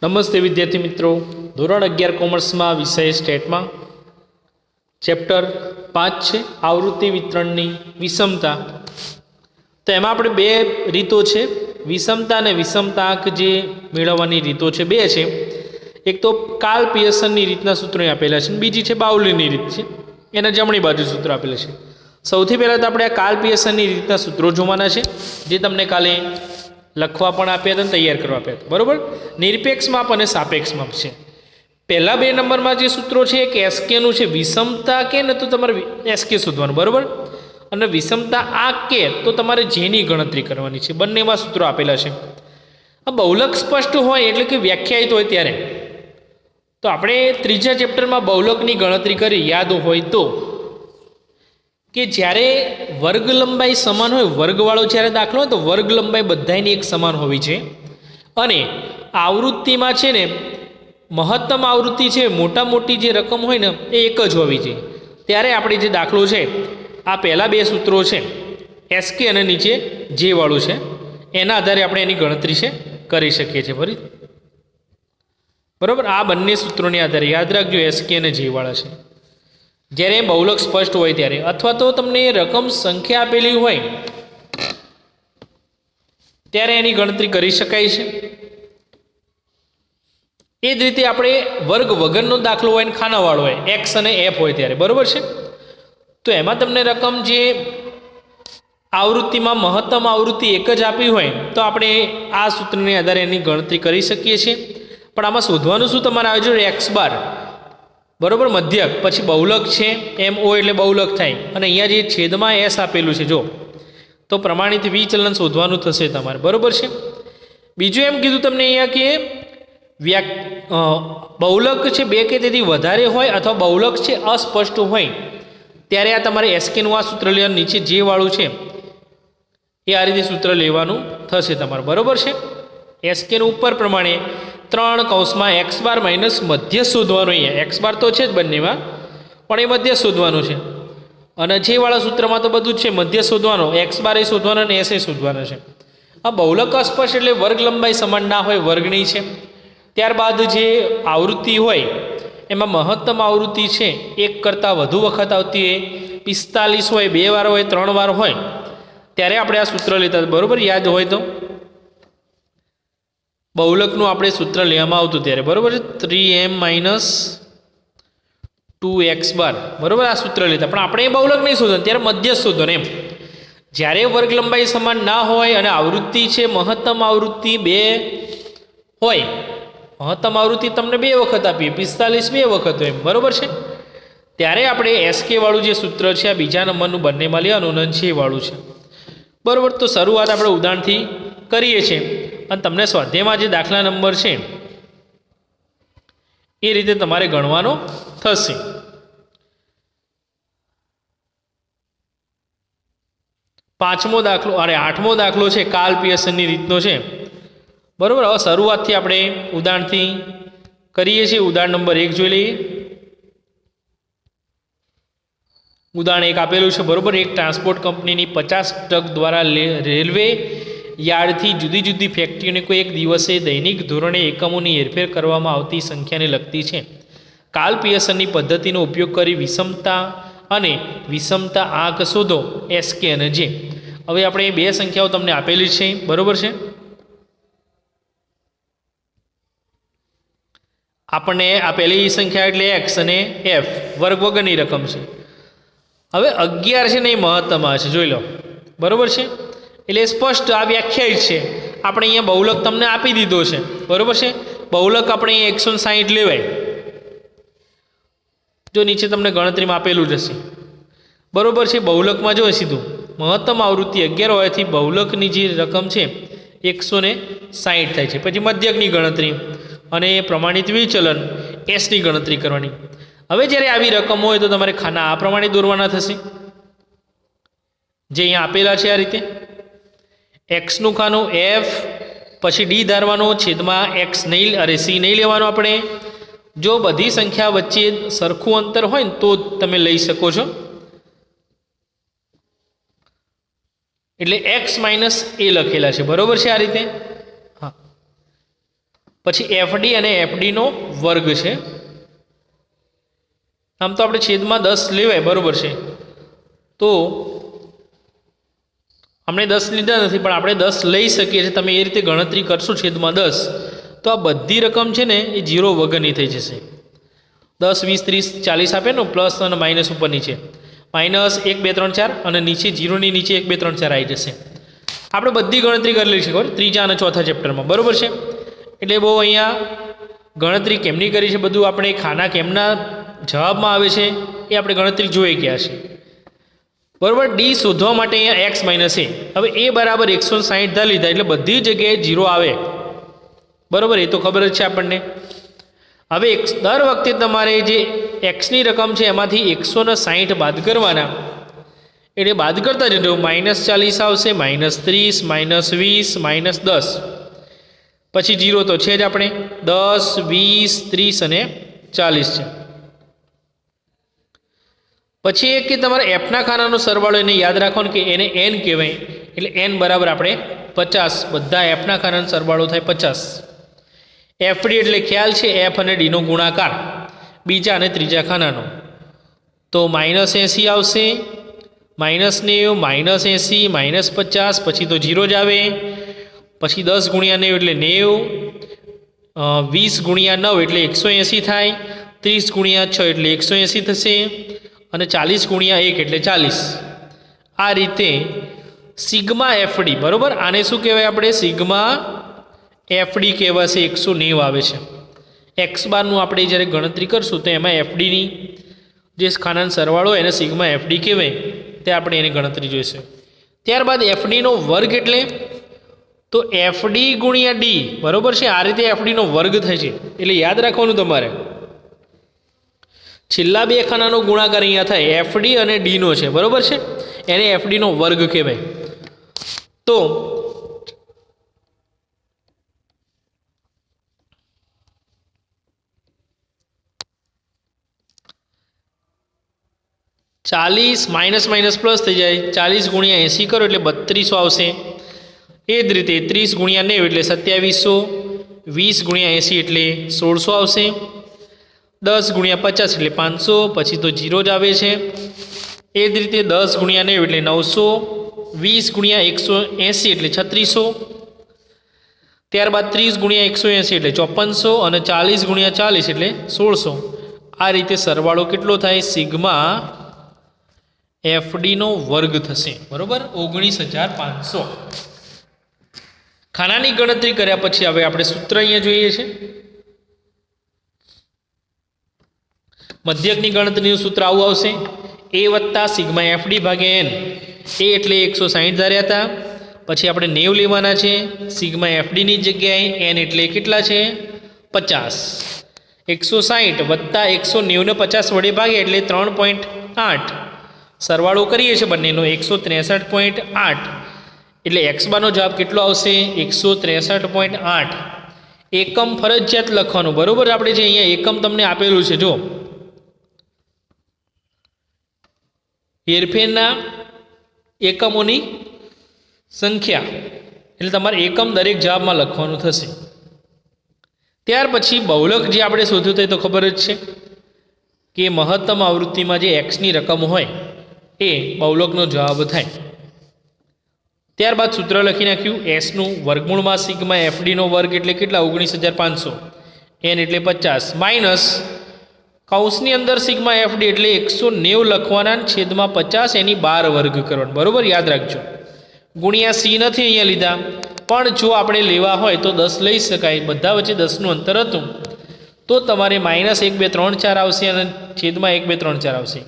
નમસ્તે વિદ્યાર્થી મિત્રો, ધોરણ 11 કોમર્સમાં વિષય સ્ટેટમાં ચેપ્ટર 5 છે આવૃત્તિ વિતરણની વિષમતા. તો એમાં આપણે બે રીતો છે, વિષમતા અને વિષમતાંક જે મેળવવાની રીતો છે બે છે. એક તો કાર્લ પિયર્સનની રીતના સૂત્રો આપેલા છે, બીજી છે બાઉલીની રીત છે, એના જમણી બાજુ સૂત્રો આપેલા છે. સૌથી પહેલાં તો આપણે આ કાર્લ પિયર્સનની રીતના સૂત્રો જોવાના છે, જે તમને કાલે લખવા પણ આપ્યા હતા અને તૈયાર કરવા આપ્યા હતા, બરાબર. નિરપેક્ષ માપ અને સાપેક્ષ માપ છે. પહેલા બે નંબરમાં જે સૂત્રો છે એક એસકેનું છે, વિષમતા કે ને તો તમારે એસકે શોધવાનું, બરાબર. અને વિષમતા આ કે તો તમારે જેની ગણતરી કરવાની છે. બંનેમાં સૂત્રો આપેલા છે. આ બહુલક સ્પષ્ટ હોય એટલે કે વ્યાખ્યાયિત હોય ત્યારે તો આપણે ત્રીજા ચેપ્ટરમાં બહુલકની ગણતરી કરી યાદ હોય તો કે જ્યારે વર્ગ લંબાઈ સમાન હોય, વર્ગવાળો જ્યારે દાખલો હોય તો વર્ગ લંબાઈ બધાની એક સમાન હોવી છે. અને આવૃત્તિમાં છે ને મહત્તમ આવૃત્તિ છે, મોટા મોટી જે રકમ હોય ને એ એક જ હોવી જોઈએ. ત્યારે આપણે જે દાખલો છે આ પહેલાં બે સૂત્રો છે એસકે અને નીચે જે વાળું છે એના આધારે આપણે એની ગણતરી છે કરી શકીએ છીએ. ફરી બરાબર, આ બંને સૂત્રોને આધારે યાદ રાખજો એસકે અને જે વાળા છે. જ્યારે બહુલક સ્પષ્ટ હોય ત્યારે અથવા તો તમને રકમ સંખ્યા આપેલી હોય ત્યારે એની ગણતરી કરી શકાય છે. એ જ રીતે આપણે વર્ગ વગરનો દાખલો હોય ને ખાનાવાળો હોય, એક્સ અને એફ હોય ત્યારે, બરાબર છે. તો એમાં તમને રકમ જે આવૃત્તિમાં મહત્તમ આવૃત્તિ એક જ આપી હોય તો આપણે આ સૂત્રને આધારે એની ગણતરી કરી શકીએ છીએ. પણ આમાં શોધવાનું શું તમારે આવે છે? એક્સ બાર, બરાબર, મધ્યક, પછી બહુલક છે એમ ઓ એટલે બહુલક થાય, અને અહીંયા જે છેદમાં એસ આપેલું છે જો, તો પ્રમાણિત વિચલન શોધવાનું થશે તમારે, બરાબર છે. બીજું એમ કીધું તમને અહીંયા કે બહુલક છે બે કે તેથી વધારે હોય અથવા બહુલક છે અસ્પષ્ટ હોય ત્યારે આ તમારે એસકેનું આ સૂત્ર લેવાનું, નીચે જે વાળું છે એ આ રીતે સૂત્ર લેવાનું થશે તમારે, બરાબર છે. એસકેનું ઉપર પ્રમાણે 3 કૌંસમાં એક્સ બાર માઇનસ મધ્ય શોધવાનું. અહીંયા એક્સ બાર તો છે જ બંનેમાં, પણ એ મધ્ય શોધવાનું છે. અને જે વાળા સૂત્રમાં તો બધું જ છે, મધ્ય શોધવાનો, એક્સ બાર એ શોધવાનો અને એસ એ શોધવાનો છે. આ બહુલક અસ્પષ્ટ એટલે વર્ગ લંબાઈ સમાન ના હોય, વર્ગની છે. ત્યારબાદ જે આવૃત્તિ હોય એમાં મહત્તમ આવૃત્તિ છે એક કરતાં વધુ વખત આવતી હોય, 45 હોય, 2 વાર હોય, 3 વાર હોય ત્યારે આપણે આ સૂત્ર લેતા, બરાબર, યાદ હોય તો બહુલકનું આપણે સૂત્ર લેવામાં આવતું ત્યારે, બરાબર છે, 3m - 2x બાર, બરાબર, આ સૂત્ર લેતા. પણ આપણે એ બહુલક નહીં શોધવાનું, ત્યારે મધ્ય શોધવાનું એમ. જ્યારે વર્ગ લંબાઈ સમાન ના હોય અને આવૃત્તિ છે મહત્તમ આવૃત્તિ 2 હોય, મહત્તમ આવૃત્તિ તમને 2 વખત આપીએ, 45 2 વખત હોય એમ, બરાબર છે, ત્યારે આપણે એસકે વાળું જે સૂત્ર છે આ બીજા નંબરનું બંનેમાં લેવાનું અને છે વાળું છે, બરાબર. તો શરૂઆત આપણે ઉદાહરણથી કરીએ છીએ અને તમને સ્વાધ્યાયમાં જે દાખલા નંબર છે એ રીતે તમારે ગણવાનો થશે. આઠમો દાખલો છે કાર્લ પિયર્સનની રીતનો છે, બરાબર. હવે શરૂઆતથી આપણે ઉદાહરણથી કરીએ છીએ. ઉદાહરણ નંબર 1 જોઈ લઈએ. ઉદાહરણ 1 આપેલું છે, બરાબર. એક ટ્રાન્સપોર્ટ કંપનીની 50 ટ્રક દ્વારા રેલવે યાર્ડથી જુદી જુદી ફેક્ટરીઓને કોઈ એક દિવસે દૈનિક ધોરણે એકમોની હેરફેર કરવામાં આવતી સંખ્યાને લગતી છે. કાર્લ પિયર્સનની પદ્ધતિનો ઉપયોગ કરી વિષમતા અને વિષમતા આંક શોધો, એસકે અને જે. હવે આપણે બે સંખ્યાઓ તમને આપેલી છે, બરાબર છે. આપણને આપેલી સંખ્યા એટલે એક્સ અને એફ વર્ગ વગરની રકમ છે. હવે 11 છે ને એ મહત્તમ આવે છે, જોઈ લો, બરાબર છે. એટલે સ્પષ્ટ આ વ્યાખ્યાયિત છે. આપણે અહીંયા બહુલક તમને આપી દીધો છે, બરાબર છે. બહુલક આપણે અહીંયા 160 લેવાય, જો નીચે તમને ગણતરીમાં આપેલું જ હશે, બરાબર છે. બહુલકમાં જો સીધું મહત્તમ આવૃત્તિ 11 હોવાથી બહુલકની જે રકમ છે 160 થાય છે. પછી મધ્યકની ગણતરી અને પ્રમાણિત વિચલન એસની ગણતરી કરવાની. હવે જ્યારે આવી રકમ હોય તો તમારે ખાના આ પ્રમાણે દોરવાના થશે, જે અહીંયા આપેલા છે આ રીતે. એક્સનું ખાનું એફ, પછી ડી ધારવાનો, છેદમાં એક્સ નહીં અરે સી નહીં લેવાનો આપણે. જો બધી સંખ્યા વચ્ચે સરખું અંતર હોય ને તો તમે લઈ શકો છો, એટલે એક્સ માઇનસ એ લખેલા છે, બરાબર છે આ રીતે. હા, પછી એફડી અને એફડીનો વર્ગ છે. આમ તો આપણે છેદમાં 10 લેવાય, બરાબર છે. તો આપણે 10 લીધા નથી, પણ આપણે 10 લઈ શકીએ છીએ. તમે એ રીતે ગણતરી કરશો છેદમાં 10, તો આ બધી રકમ છે ને એ 0 વગરની થઈ જશે. 10 20 30 40 આપે ને, પ્લસ અને માઇનસ ઉપર નીચે, માઇનસ 1 2 3 4 અને નીચે 0 ની નીચે 1 2 3 4 આવી જશે. આપણે બધી ગણતરી કરી લઈશું ખબર, ત્રીજા અને ચોથા ચેપ્ટરમાં, બરાબર છે. એટલે બહુ અહીંયા ગણતરી કેમની કરી છે, બધું આપણે ખાના કેમના જવાબમાં આવે છે એ આપણે ગણતરી જોઈ ગયા છે, બરાબર. ડી શોધવા માટે અહીંયા એક્સ માઇનસ એ, હવે એ બરાબર 160 લીધા એટલે બધી જગ્યાએ 0 આવે, બરાબર. એ તો ખબર જ છે આપણને. હવે દર વખતે તમારે જે એક્સની રકમ છે એમાંથી 160 બાદ કરવાના, એટલે બાદ કરતા જજો. -40 આવશે, -30, -20, -10, પછી 0 તો છે જ આપણે, 10 20 30 અને 40 છે. પછી એક કે તમારે એફના ખાનાનો સરવાળો, એને યાદ રાખવાનું કે એને એન કહેવાય, એટલે એન બરાબર આપણે 50, બધા એફના ખાનાનો સરવાળો થાય 50. એફડી એટલે ખ્યાલ છે એફ અને ડીનો ગુણાકાર બીજા અને ત્રીજા ખાનાનો, તો -80 આવશે, -90, -80, -50, પછી તો 0 જ આવે. પછી 10 ગુણ્યા 90 એટલે 90, 20 ગુણ્યા 9 એટલે 180 થાય, 30 ગુણ્યા 6 એટલે 180 થશે, અને 40 ગુણ્યા 1 એટલે 40. આ રીતે સિગ્મા એફડી, બરાબર. આને શું કહેવાય આપણે? સિગ્મા એફડી કહેવાશે. 190 આવે છે. એક્સ બારનું આપણે જ્યારે ગણતરી કરશું તો એમાં એફડીની જે ખાનાનો સરવાળો એને સિગ્મા એફડી કહેવાય, તે આપણે એની ગણતરી જોઈશું. ત્યારબાદ એફડીનો વર્ગ એટલે તો એફડી ગુણ્યા ડી, બરાબર છે. આ રીતે એફડીનો વર્ગ થાય છે, એટલે યાદ રાખવાનું તમારે. છેલ્લા બે ખાનાનો ગુણાકાર અહીંયા થાય, એફડી અને ડીનો છે, બરાબર છે. એને એફડીનો વર્ગ કહેવાય. તો 40 માઇનસ પ્લસ થઈ જાય, 40 ગુણ્યા 80 કરો એટલે 3200 આવશે. એ જ રીતે 30 ગુણ્યા 90 એટલે 2700, 20 ગુણ્યા 80 એટલે 1600 આવશે, 10 ગુણ્યા 50 એટલે 500, પછી તો 0 જ આવે છે. એ જ રીતે 10 ગુણ્યા 90 એટલે 900, 20 ગુણ્યા 180 એટલે 3600, ત્યારબાદ 30 ગુણ્યા 180 એટલે 5400 અને 40 ગુણ્યા 40 એટલે 1600. આ રીતે સરવાળો કેટલો થાય? સિગ્મા એફડીનો વર્ગ થશે, બરાબર. 19500. ખાનાની ગણતરી કર્યા પછી હવે આપણે સૂત્ર અહીંયા જોઈએ છે. મધ્યકની ગણતરીનું સૂત્ર આવું આવશે: એ વત્તા સિગ્મા એફડી ભાગ્યા એન. એ એટલે 160 ધાર્યા હતા, પછી આપણે 90 લેવાના છે સિગ્મા એફડીની જગ્યાએ. એન એટલે કેટલા છે? 50. 160 વત્તા 190 ને 50 વડે ભાગે એટલે 3.8. સરવાળો કરીએ છીએ બંનેનો, 163.8. એટલે એક્સ બારનો જવાબ કેટલો આવશે? 163.8. એકમ ફરજિયાત લખવાનું, બરાબર. આપણે જે અહીંયા એકમ તમને આપેલું છે, જો હેરફેરના એકમોની સંખ્યા, એટલે તમારે એકમ દરેક જવાબમાં લખવાનું થશે. ત્યાર પછી બહુલક જે આપણે શોધ્યું હતું તો ખબર જ છે કે મહત્તમ આવૃત્તિમાં જે એક્સની રકમ હોય એ બહુલકનો જવાબ થાય. ત્યારબાદ સૂત્ર લખી નાખ્યું: એસનું વર્ગમૂળમાં સિગ્મા એફડીનો વર્ગ એટલે કેટલા? 19500. એન એટલે 50 માઇનસ કૌંસની અંદર સિગ્મા એફડી એટલે 190 લખવાના, છેદમાં 50 એની 12 વર્ગ કરવાનો, બરાબર. યાદ રાખજો. ગુણ્યા સી નથી અહીંયા લીધા, પણ જો આપણે લેવા હોય તો 10 લઈ શકાય. બધા વચ્ચે 10નું અંતર હતું તો તમારે -1 2 3 4 આવશે અને છેદમાં 1 2 3 4 આવશે.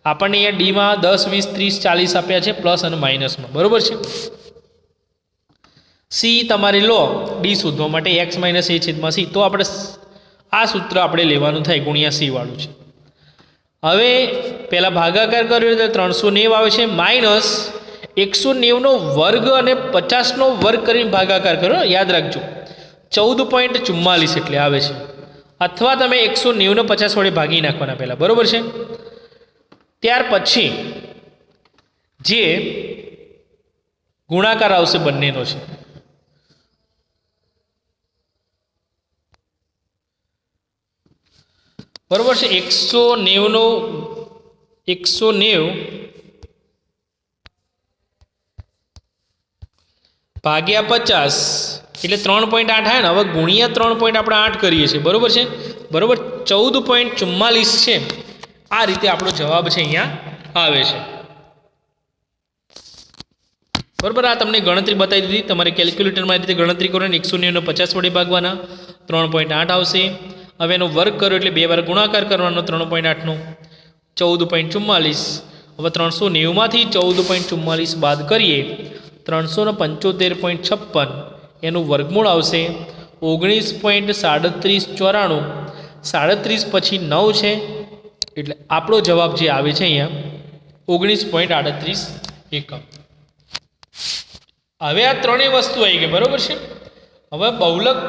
આપણને અહીંયા ડીમાં 10 20 30 40 આપ્યા છે, પ્લસ અને માઇનસમાં, બરાબર છે. સી તમારે લો ડી શોધવા માટે, એક્સ માઇનસ એ છેદમાં સી, તો આપણે આ સૂત્ર આપણે લેવાનું થાય, ગુણ્યા સી વાળું છે. હવે પહેલાં ભાગાકાર કર્યો તો 390 આવે છે, માઇનસ 190નો વર્ગ અને 50નો વર્ગ કરીને ભાગાકાર કરો, યાદ રાખજો. 14.44 એટલે આવે છે. અથવા તમે 190 ને 50 વડે ભાગી નાખવાના પહેલાં, બરાબર છે. ત્યાર પછી જે ગુણાકાર આવશે બંનેનો છે, બરોબર છે. 190 ભાગ્યા 50 એટલે 3.8 આવે ને. હવે ગુણ્યા 3 પોઈન્ટ આપણે 8 કરીએ છીએ, બરોબર છે. બરોબર 14.44 છે. આ રીતે આપણો જવાબ છે અહીંયા આવે છે. બરોબર. આ તમને ગણતરી બતાવી દીધી. તમારે કેલ્ક્યુલેટરમાં રીતે ગણતરી કરો ને 190 50 વડે ભાગવાના 3.8 આવશે. હવે એનો વર્ગ કરો એટલે 2 વાર ગુણાકાર કરવાનો 3.8નો 14.44. હવે 390માંથી 14.44 બાદ કરીએ 375.56 એનું વર્ગમૂળ આવશે 19.3794. 37 પછી 9 છે એટલે આપણો જવાબ જે આવે છે અહીંયા 19.38 એકમ. હવે આ ત્રણેય વસ્તુ આવી ગઈ, બરોબર છે. હવે બહુલક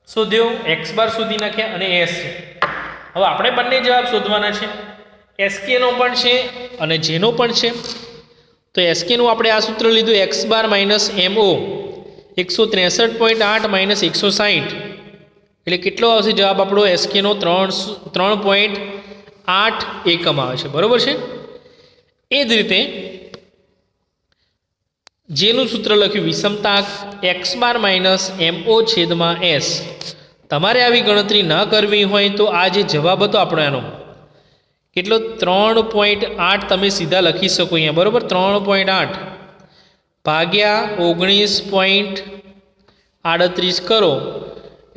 શોધ્યો, એક્સ બાર શોધી નાખ્યા અને એસ છે. હવે આપણે બંને જવાબ શોધવાના છે. એસકેનો પણ છે અને જેનો પણ છે. તો એસકેનું આપણે આ સૂત્ર લીધું x bar minus MO 163.8 minus 160 એટલે કેટલો આવશે જવાબ આપણો એસકેનો 3.8 એકમ આવે છે, બરોબર છે. એ જ રીતે જેનું સૂત્ર લખ્યું વિષમતાંક એક્સ બાર માઇનસ એમઓ છેદમાં એસ. તમારે આવી ગણતરી ન કરવી હોય તો આ જે જવાબ હતો આપણો એનો કેટલો 3.8 તમે સીધા લખી શકો અહીંયા, બરોબર. 3.8 ભાગ્યા 19.38 કરો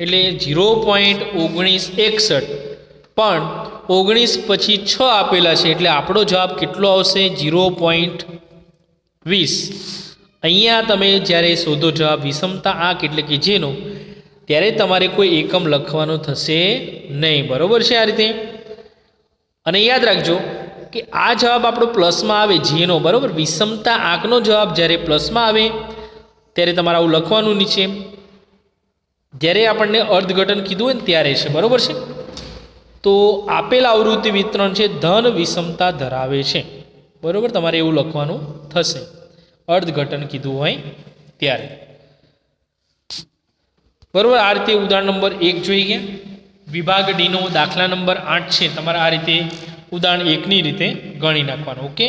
એટલે 0.1961 પણ 19 પછી 6 આપેલા છે એટલે આપણો જવાબ કેટલો આવશે 0.20. અહીંયા તમે જ્યારે શોધો જવાબ વિષમતા આંક એટલે કે જેનો, ત્યારે તમારે કોઈ એકમ લખવાનો થશે નહીં, બરોબર છે. આ રીતે અને યાદ રાખજો કે આ જવાબ આપણો પ્લસમાં આવે જેનો, બરોબર. વિષમતા આંકનો જવાબ જ્યારે પ્લસમાં આવે ત્યારે તમારે આવું લખવાનું નીચે, જ્યારે આપણને અર્થઘટન કીધું હોય ને ત્યારે છે, બરોબર છે. તો આપેલ આવૃત્તિ વિતરણ છે ધન વિષમતા ધરાવે છે, બરોબર. તમારે એવું લખવાનું થશે અર્થઘટન કીધું હોય ત્યારે, બરોબર. આ રીતે ઉદાહરણ નંબર 1 જોઈ ગયા. વિભાગ ડીનો દાખલા નંબર 8 છે. તમારે આ રીતે ઉદાહરણ 1ની રીતે ગણી નાખવાનું. ઓકે.